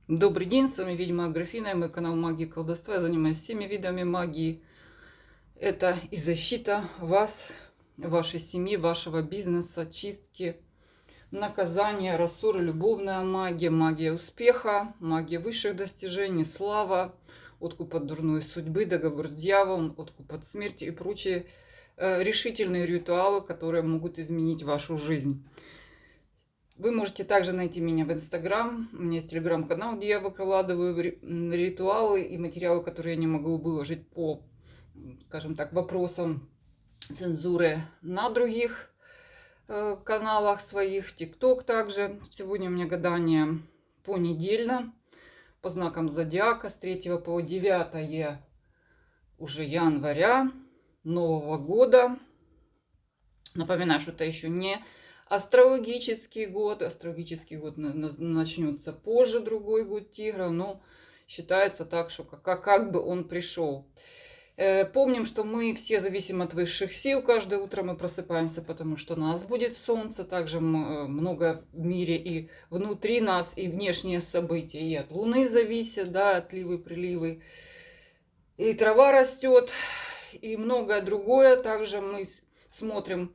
Добрый день, с вами ведьма Аграфена, и мой канал Магии и Колдовства. Я занимаюсь всеми видами магии. Это и защита вас, вашей семьи, вашего бизнеса, чистки, наказания, рассоры, любовная магия, магия успеха, магия высших достижений, слава, откуп от дурной судьбы, договор с дьяволом, откуп от смерти и прочие решительные ритуалы, которые могут изменить вашу жизнь. Вы можете также найти меня в Инстаграм. У меня есть телеграм-канал, где я выкладываю ритуалы и материалы, которые я не могу выложить по, скажем так, вопросам цензуры на других каналах своих. ТикТок также. Сегодня у меня гадание понедельно по знакам зодиака с 3 по 9 уже января Нового года. Напоминаю, что это еще не астрологический год. Астрологический год начнется позже, другой год тигра, но считается так, что как бы он пришел. Помним, что мы все зависим от высших сил. Каждое утро мы просыпаемся, потому что нас будет солнце. Также много в мире и внутри нас, и внешние события. И от Луны зависят, да, отливы, приливы. И трава растет, и многое другое. Также мы смотрим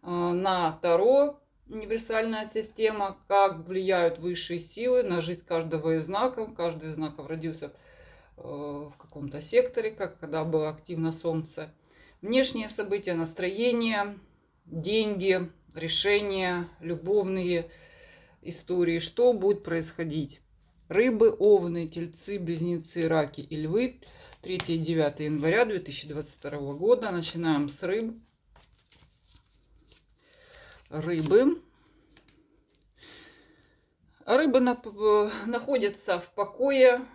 на Таро, универсальная система, как влияют высшие силы на жизнь каждого из знаков. Каждый из знаков родился в каком-то секторе, когда было активно Солнце. Внешние события, настроение, деньги, решения, любовные истории. Что будет происходить? Рыбы, овны, тельцы, близнецы, раки и львы. 3-9 января 2022 года. Начинаем с рыб. Рыбы. Рыбы находятся в покое,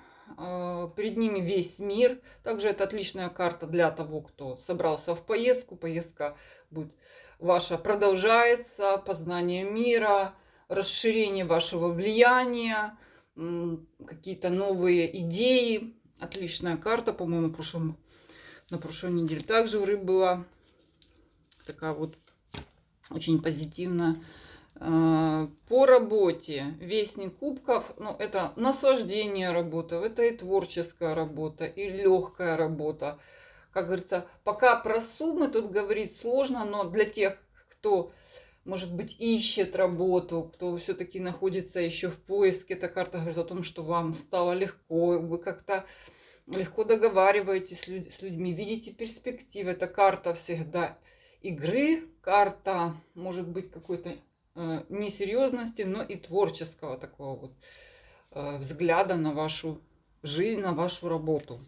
перед ними весь мир. Также это отличная карта для того, кто собрался в поездку. Поездка будет ваша продолжается, познание мира, расширение вашего влияния, какие-то новые идеи. Отличная карта, по-моему, на прошлой неделе также у рыб была такая вот очень позитивно. По работе Вестник кубков, ну, это наслаждение работы, это и творческая работа, и легкая работа. Как говорится, пока про суммы тут говорить сложно, но для тех, кто, может быть, ищет работу, кто все-таки находится еще в поиске, эта карта говорит о том, что вам стало легко, вы как-то легко договариваетесь с людьми, видите перспективы. Это карта всегда игры, карта, может быть, какой-то несерьезности, но и творческого такого вот взгляда на вашу жизнь, на вашу работу.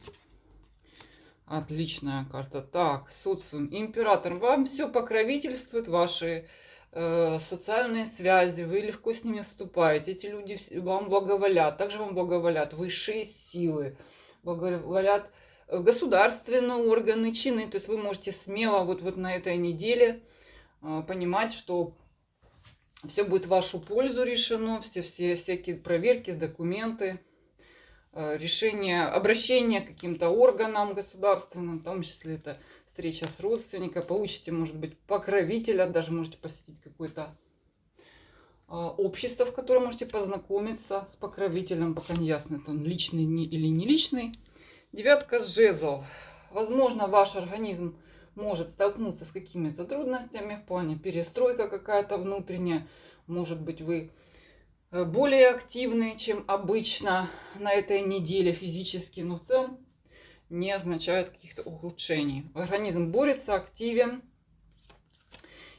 Отличная карта. Так, социум, император. Вам все покровительствует, ваши социальные связи, вы легко с ними вступаете. Эти люди вам благоволят. Также вам благоволят высшие силы, благоволят государственные органы, чины. То есть вы можете смело вот на этой неделе понимать, что все будет в вашу пользу решено, все всякие проверки, документы, решение, обращение к каким-то органам государственным, в том числе это встреча с родственником, получите, может быть, покровителя, даже можете посетить какое-то общество, в котором можете познакомиться с покровителем, пока не ясно, это он личный или не личный. Девятка жезлов. Возможно, ваш организм может столкнуться с какими-то трудностями в плане перестройка какая-то внутренняя. Может быть, вы более активны, чем обычно на этой неделе физически, но в целом не означает каких-то ухудшений. Организм борется, активен,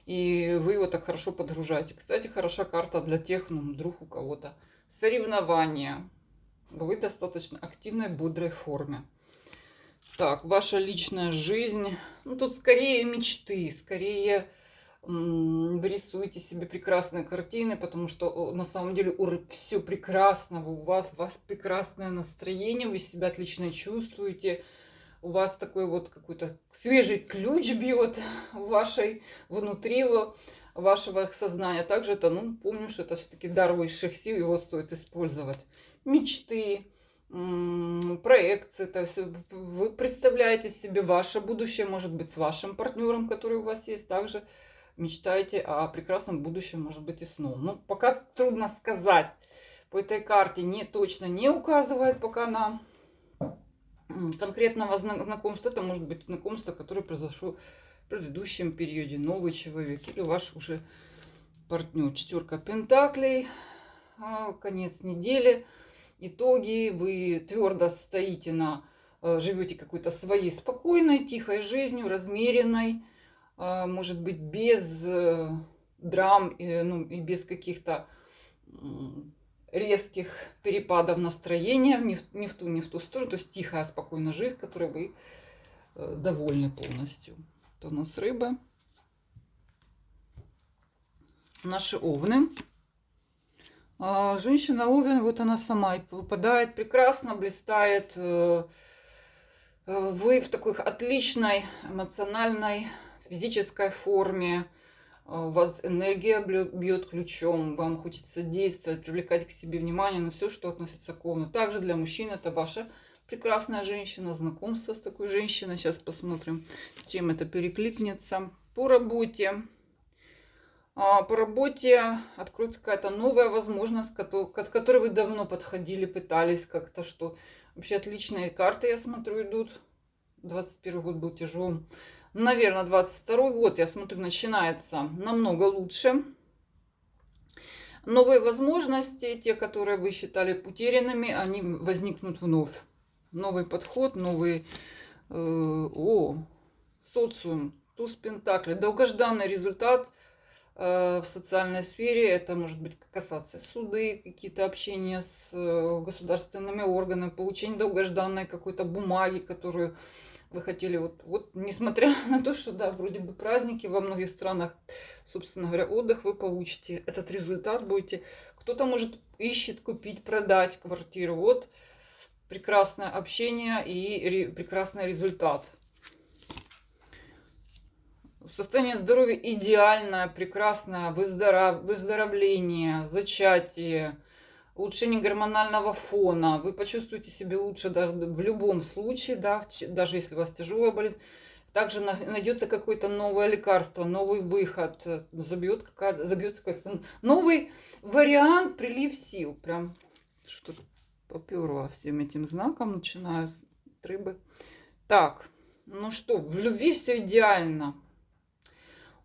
и вы его так хорошо подгружаете. Кстати, хороша карта для тех, ну, вдруг у кого-то соревнования. Вы в достаточно активной, бодрой форме. Так, ваша личная жизнь. Ну, тут скорее мечты, скорее вы рисуете себе прекрасные картины, потому что на самом деле у рыб все прекрасно, у вас прекрасное настроение, вы себя отлично чувствуете, у вас такой вот какой-то свежий ключ бьет вашей внутри вашего сознания. Также это, ну, помню, что это все-таки дар высших сил, его стоит использовать. Мечты, проекции, то есть вы представляете себе ваше будущее, может быть, с вашим партнером, который у вас есть, также мечтаете о прекрасном будущем, может быть, и сном. Ну, пока трудно сказать, по этой карте точно не указывает пока на конкретного знакомства. Это может быть знакомство, которое произошло в предыдущем периоде, новый человек или ваш уже партнер. 4 пентаклей, конец недели, итоги. Вы твердо стоите живете какой-то своей спокойной, тихой жизнью, размеренной, может быть, без драм, ну, и без каких-то резких перепадов настроения ни в ту сторону. То есть тихая, спокойная жизнь, которой вы довольны полностью. Это у нас рыбы. Наши овны. Женщина овен, вот она сама и выпадает прекрасно, блистает. Вы в такой отличной эмоциональной, физической форме. У вас энергия бьет ключом, вам хочется действовать, привлекать к себе внимание на все, что относится к овну. Также для мужчин это ваша прекрасная женщина, знакомство с такой женщиной. Сейчас посмотрим, с чем это перекликнется. По работе. По работе откроется какая-то новая возможность, к которой вы давно подходили, пытались как-то, что вообще отличные карты, я смотрю, идут. 21 год был тяжелым. Наверное, 22 год, я смотрю, начинается намного лучше. Новые возможности, те, которые вы считали потерянными, они возникнут вновь. Новый подход, новый социум, туз пентаклей, долгожданный результат в социальной сфере. Это может быть касаться суды, какие-то общения с государственными органами, получение долгожданной какой-то бумаги, которую вы хотели. Вот несмотря на то, что да, вроде бы праздники во многих странах, собственно говоря, отдых вы получите. Этот результат будете. Кто-то может ищет купить, продать квартиру. Вот прекрасное общение и прекрасный результат. Состояние здоровья идеальное, прекрасное, выздоровление, зачатие, улучшение гормонального фона. Вы почувствуете себя лучше даже в любом случае, да, даже если у вас тяжелая болезнь. Также найдется какое-то новое лекарство, новый выход, забьется какая-то новый вариант, прилив сил. Прям что-то поперло всем этим знаком, начиная с рыбы. Так, ну что, в любви все идеально.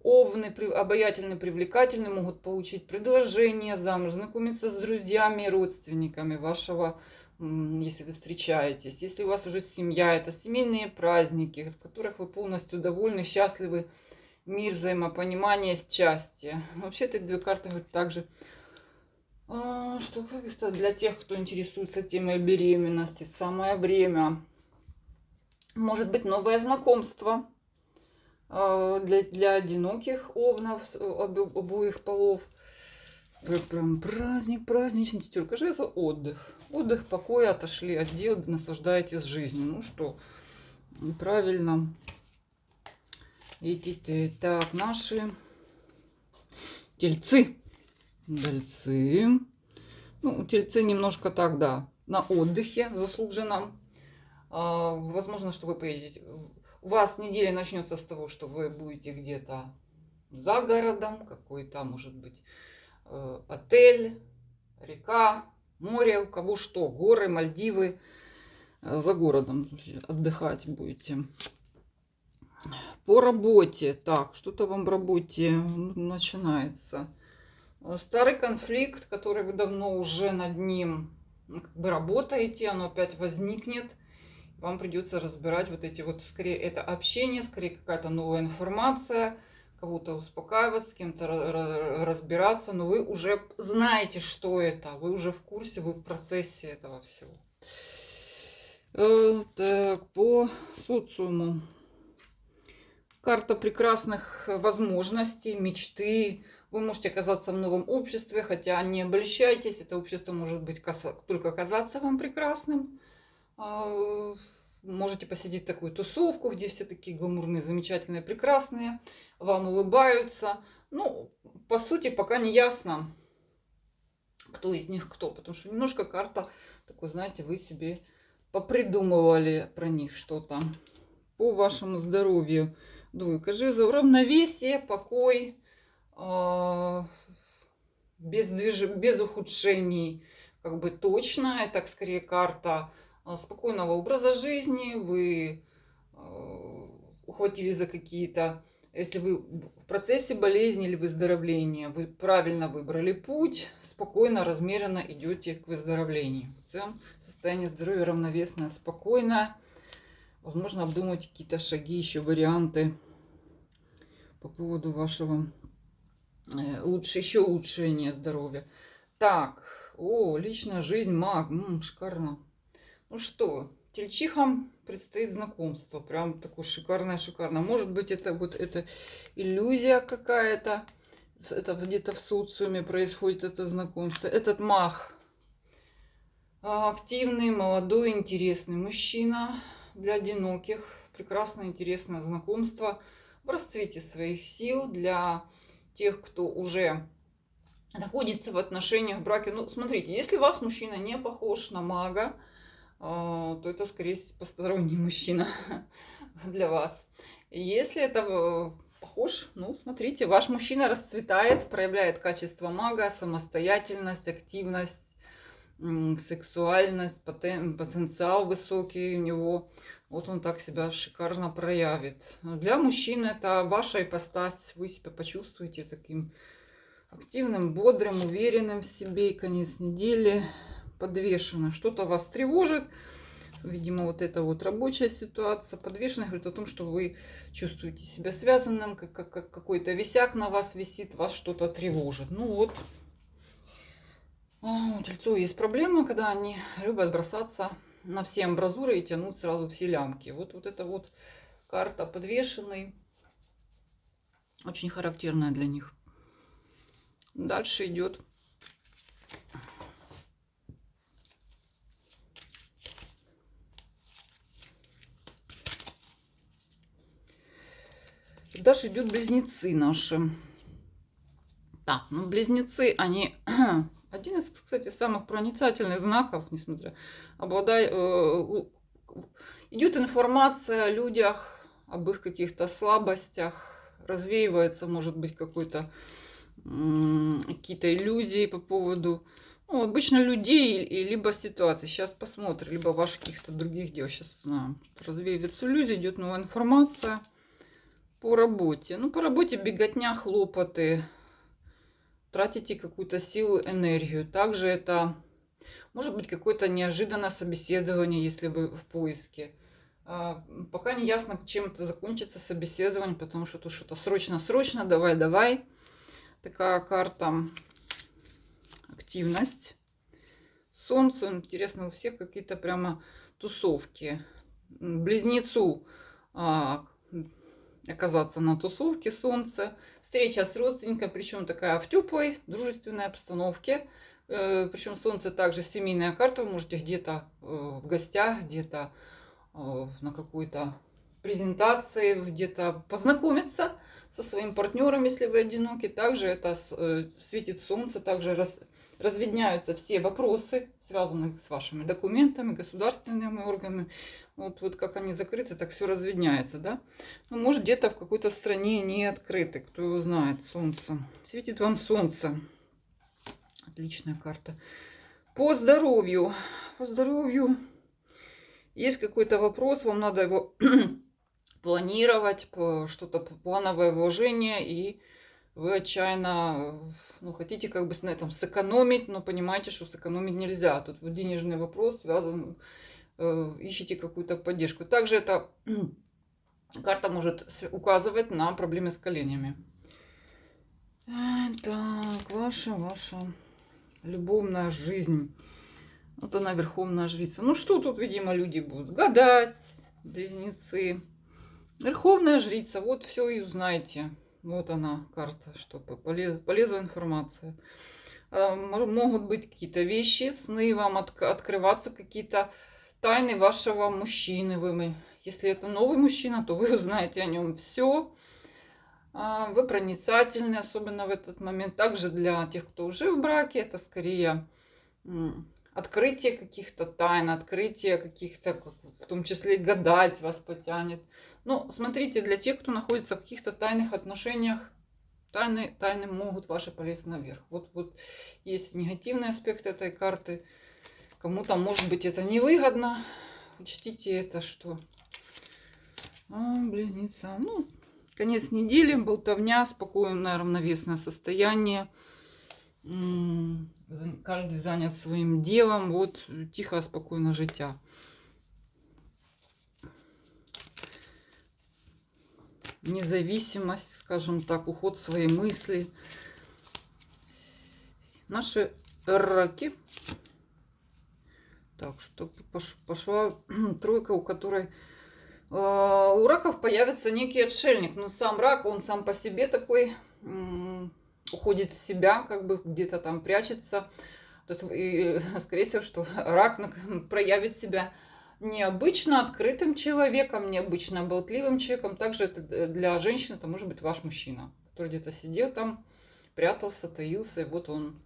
Овны обаятельны, привлекательны, могут получить предложение замуж, знакомиться с друзьями и родственниками вашего, если вы встречаетесь. Если у вас уже семья, это семейные праздники, с которых вы полностью довольны, счастливы, мир, взаимопонимание, счастье. Вообще эти две карты говорят также, что для тех, кто интересуется темой беременности, самое время. Может быть, новое знакомство. Для одиноких овнов обоих полов. Прям праздник, праздничный. 4 жезлов, отдых. Отдых, покой, отошли от дел, наслаждаетесь жизнью. Ну что, правильно. Так, наши тельцы. Дельцы. Ну, тельцы немножко так, да, на отдыхе заслуженном. Возможно, что вы поедете. У вас неделя начнется с того, что вы будете где-то за городом, какой-то, может быть, отель, река, море, у кого что, горы, Мальдивы, за городом отдыхать будете. По работе, так, что-то вам в работе начинается. Старый конфликт, который вы давно уже над ним как бы работаете, оно опять возникнет. Вам придется разбирать вот эти вот, скорее это общение, скорее какая-то новая информация, кого-то успокаивать, с кем-то разбираться, но вы уже знаете, что это, вы уже в курсе, вы в процессе этого всего. Так, по социуму. Карта прекрасных возможностей, мечты. Вы можете оказаться в новом обществе, хотя не обольщайтесь, это общество может быть только казаться вам прекрасным. Можете посетить такую тусовку, где все такие гламурные, замечательные, прекрасные, вам улыбаются. Ну, по сути, пока не ясно, кто из них кто, потому что немножко карта такой, знаете, вы себе попридумывали про них что-то. По вашему здоровью. 2 жезлов, равновесие, покой, без ухудшений. как бы точно. Это скорее карта спокойного образа жизни. Вы ухватились за какие-то, если вы в процессе болезни или выздоровления, вы правильно выбрали путь, спокойно, размеренно идете к выздоровлению. В целом состояние здоровья равновесное, спокойно. Возможно, обдумать какие-то шаги, еще варианты по поводу вашего еще улучшения здоровья. Так, личная жизнь, маг, шикарно. Ну что, тельчихам предстоит знакомство. Прям такое шикарное. Может быть, это вот эта иллюзия какая-то. Это где-то в социуме происходит это знакомство. Этот маг активный, молодой, интересный мужчина для одиноких. Прекрасное, интересное знакомство в расцвете своих сил для тех, кто уже находится в отношениях, в браке. Ну, смотрите, если у вас мужчина не похож на мага, то это, скорее всего, посторонний мужчина для вас. Если это похож, ну, смотрите, ваш мужчина расцветает, проявляет качество мага, самостоятельность, активность, сексуальность, потенциал высокий у него. Вот он так себя шикарно проявит. Но для мужчин это ваша ипостась. Вы себя почувствуете таким активным, бодрым, уверенным в себе. И конец недели подвешено. Что-то вас тревожит. Видимо, вот эта вот рабочая ситуация. Подвешенная говорит о том, что вы чувствуете себя связанным, как какой-то висяк на вас висит, вас что-то тревожит. Ну вот. У тельцов есть проблема, когда они любят бросаться на все амбразуры и тянуть сразу все лямки. Вот эта вот карта подвешенный. Очень характерная для них. Дальше идет близнецы наши. Так, ну близнецы, они один из, кстати, самых проницательных знаков, несмотря идет информация о людях, об их каких-то слабостях, развеивается, может быть, какой-то какие-то иллюзии по поводу, ну, обычно людей и либо ситуации. Сейчас посмотрим, либо ваших каких-то других дел. Сейчас узнаем. Развеивается иллюзия, идет новая информация по работе. Ну, по работе беготня, хлопоты, тратите какую-то силу, энергию. Также это может быть какое-то неожиданное собеседование, если вы в поиске. Пока не ясно, чем это закончится собеседование, потому что тут что-то срочно, давай. Такая карта активность. Солнце, интересно, у всех какие-то прямо тусовки. Близнецу оказаться на тусовке солнце. Встреча с родственником, причем такая в теплой, дружественной обстановке. Причем солнце также семейная карта. Вы можете где-то в гостях, где-то на какой-то презентации, где-то познакомиться со своим партнером, если вы одиноки. Также это светит солнце, также разведняются все вопросы, связанные с вашими документами, государственными органами. Вот как они закрыты, так все разведняется, да? Ну, может, где-то в какой-то стране не открыты, кто его знает, солнце. Светит вам солнце. Отличная карта. По здоровью. Есть какой-то вопрос, вам надо его планировать, что-то плановое вложение, и вы отчаянно хотите как бы на этом сэкономить, но понимаете, что сэкономить нельзя. Тут денежный вопрос связан, ищите какую-то поддержку. Также эта карта может указывать на проблемы с коленями. Так, ваша любовная жизнь. Вот она, верховная жрица. Ну что тут, видимо, люди будут гадать, близнецы. Верховная жрица, вот все и узнаете. Вот она, карта, чтобы полезная информация. Могут быть какие-то вещи, сны, вам открываться какие-то тайны вашего мужчины. Если это новый мужчина, то вы узнаете о нем все. Вы проницательны, особенно в этот момент. Также для тех, кто уже в браке, это скорее открытие каких-то тайн, открытие каких-то, в том числе гадать вас потянет. Ну, смотрите, для тех, кто находится в каких-то тайных отношениях, Тайны могут ваши полезть наверх. Вот есть негативный аспект этой карты. Кому-то, может быть, это невыгодно. Учтите это, что... Близнеца. Ну, конец недели, болтовня, спокойное, равновесное состояние. Каждый занят своим делом. Вот, тихо, спокойно життя. Независимость, скажем так, уход в свои мысли. Наши раки. Так, что пошла тройка, у которой... У раков появится некий отшельник. Но сам рак, он сам по себе такой, уходит в себя, как бы где-то там прячется. То есть, и, скорее всего, что рак проявит себя необычно открытым человеком, необычно болтливым человеком. Также это для женщин это может быть ваш мужчина, который где-то сидел там, прятался, таился, и вот он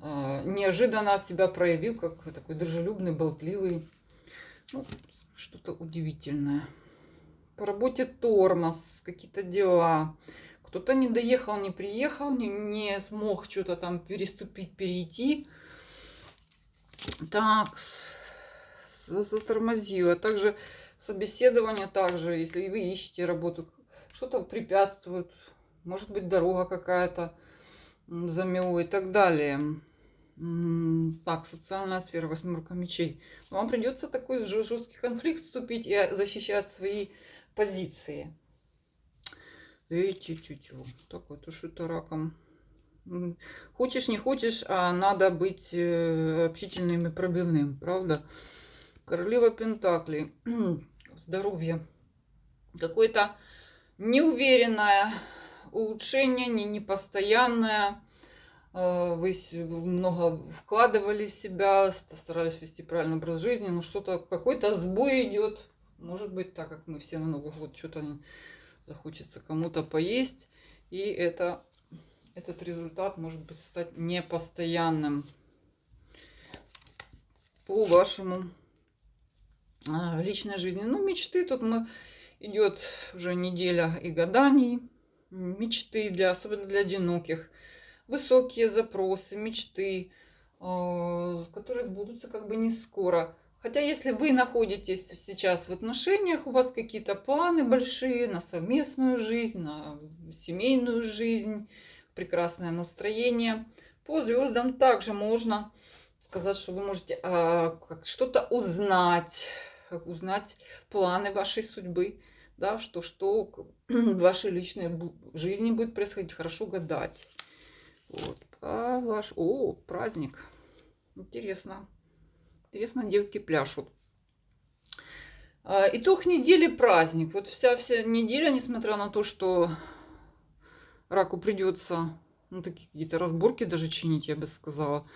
неожиданно себя проявил, как такой дружелюбный, болтливый. Ну, что-то удивительное. По работе тормоз, какие-то дела. Кто-то не доехал, не приехал, не смог что-то там переступить, перейти. Так, затормозило. Также собеседование, также, если вы ищете работу, что-то препятствует. Может быть, дорога какая-то замело и так далее. Так, социальная сфера, 8 мечей. Вам придется такой жесткий конфликт вступить и защищать свои позиции. Так, это что-то раком. Хочешь, не хочешь, а надо быть общительным и пробивным, правда? Королева Пентаклей. Здоровье. Какое-то неуверенное улучшение, непостоянное. Вы много вкладывали в себя, старались вести правильный образ жизни, но что-то, какой-то сбой идет. Может быть, так как мы все на Новый год что-то захочется кому-то поесть. И этот результат может быть стать непостоянным по вашему личной жизни. Ну, мечты, тут идет уже неделя и гаданий. Мечты, особенно для одиноких. Высокие запросы, мечты, которые сбудутся как бы не скоро. Хотя если вы находитесь сейчас в отношениях, у вас какие-то планы большие на совместную жизнь, на семейную жизнь, прекрасное настроение, по звездам также можно сказать, что вы можете что-то узнать планы вашей судьбы, да, что в вашей личной жизни будет происходить, хорошо гадать. Вот, праздник. Интересно. Интересно, девки пляшут. Итог недели праздник. Вот вся неделя, несмотря на то, что раку придется какие-то разборки даже чинить, я бы сказала.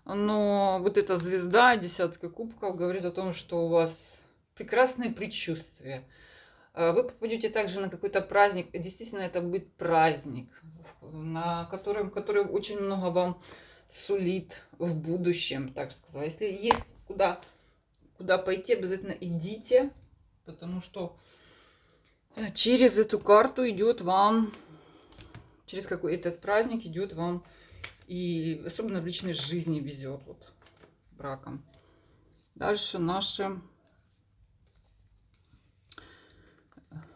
Но вот эта звезда, десятка кубков, говорит о том, что у вас прекрасные предчувствия. Вы попадете также на какой-то праздник. Действительно, это будет праздник, который очень много вам сулит в будущем, так сказать. Если есть куда пойти, обязательно идите, потому что через эту карту идет вам, через какой-то праздник идет вам, и особенно в личной жизни везет вот браком. Дальше наши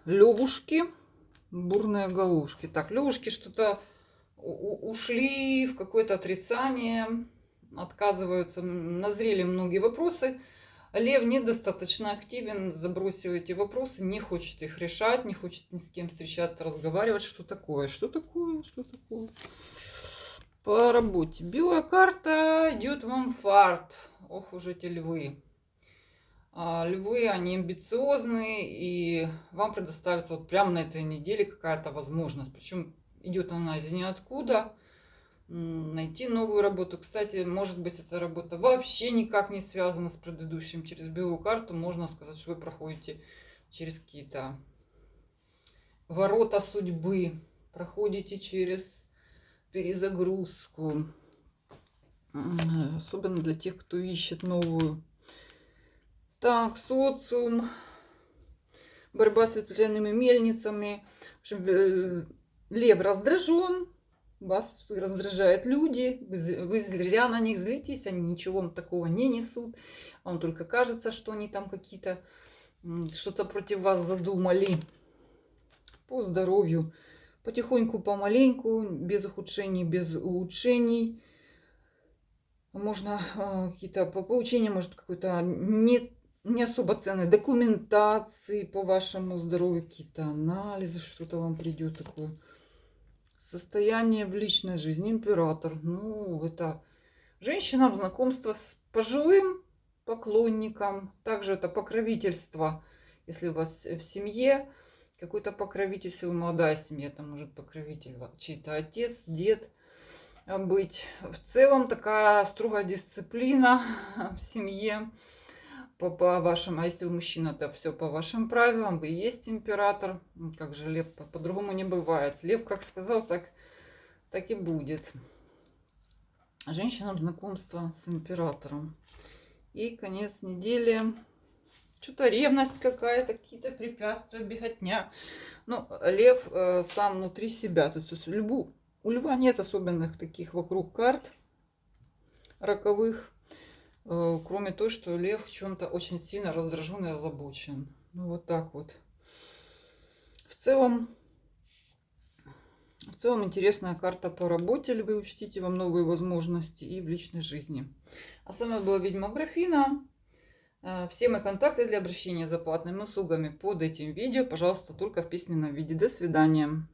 левушки, бурные головушки. Так, левушки что-то ушли в какое-то отрицание, отказываются, назрели многие вопросы. Лев недостаточно активен, забросил эти вопросы, не хочет их решать, не хочет ни с кем встречаться, разговаривать. Что такое? Что такое? Что такое? По работе. Белая карта идет вам фарт. Ох уж эти львы. Львы, они амбициозные, и вам предоставится вот прямо на этой неделе какая-то возможность. Причем идет она из ниоткуда. Найти новую работу. Кстати, может быть, эта работа вообще никак не связана с предыдущим. Через белую карту можно сказать, что вы проходите через какие-то ворота судьбы. Проходите через перезагрузку. Особенно для тех, кто ищет новую. Так, социум, борьба с ветряными мельницами. В общем, Лев раздражен, вас раздражают люди, вы зря на них злитесь, они ничего вам такого не несут. Вам только кажется, что они там какие-то что-то против вас задумали. По здоровью. Потихоньку, помаленьку, без ухудшений, без улучшений. Можно какие-то по получению, может, какой-то не особо ценной документации по вашему здоровью, какие-то анализы, что-то вам придет такое. Состояние в личной жизни. Император. Ну, это женщинам знакомство с пожилым поклонником. Также это покровительство. Если у вас в семье какой-то покровитель, если вы молодая семья, это может покровитель чей-то отец, дед быть. В целом такая строгая дисциплина в семье по вашим, а если вы мужчина, то все по вашим правилам, вы и есть император. Как же лев, по-другому не бывает. Лев как сказал, так и будет. Женщинам знакомство с императором. И конец недели. Что-то ревность какая-то, какие-то препятствия, беготня. Ну, лев сам внутри себя. То есть у льва нет особенных таких вокруг карт роковых. Кроме того, что лев в чем-то очень сильно раздражен и озабочен. Ну, вот так вот. В целом интересная карта по работе. Вы учтите вам новые возможности и в личной жизни. А с вами была ведьма Графина. Все мои контакты для обращения за платными услугами под этим видео, пожалуйста, только в письменном виде. До свидания.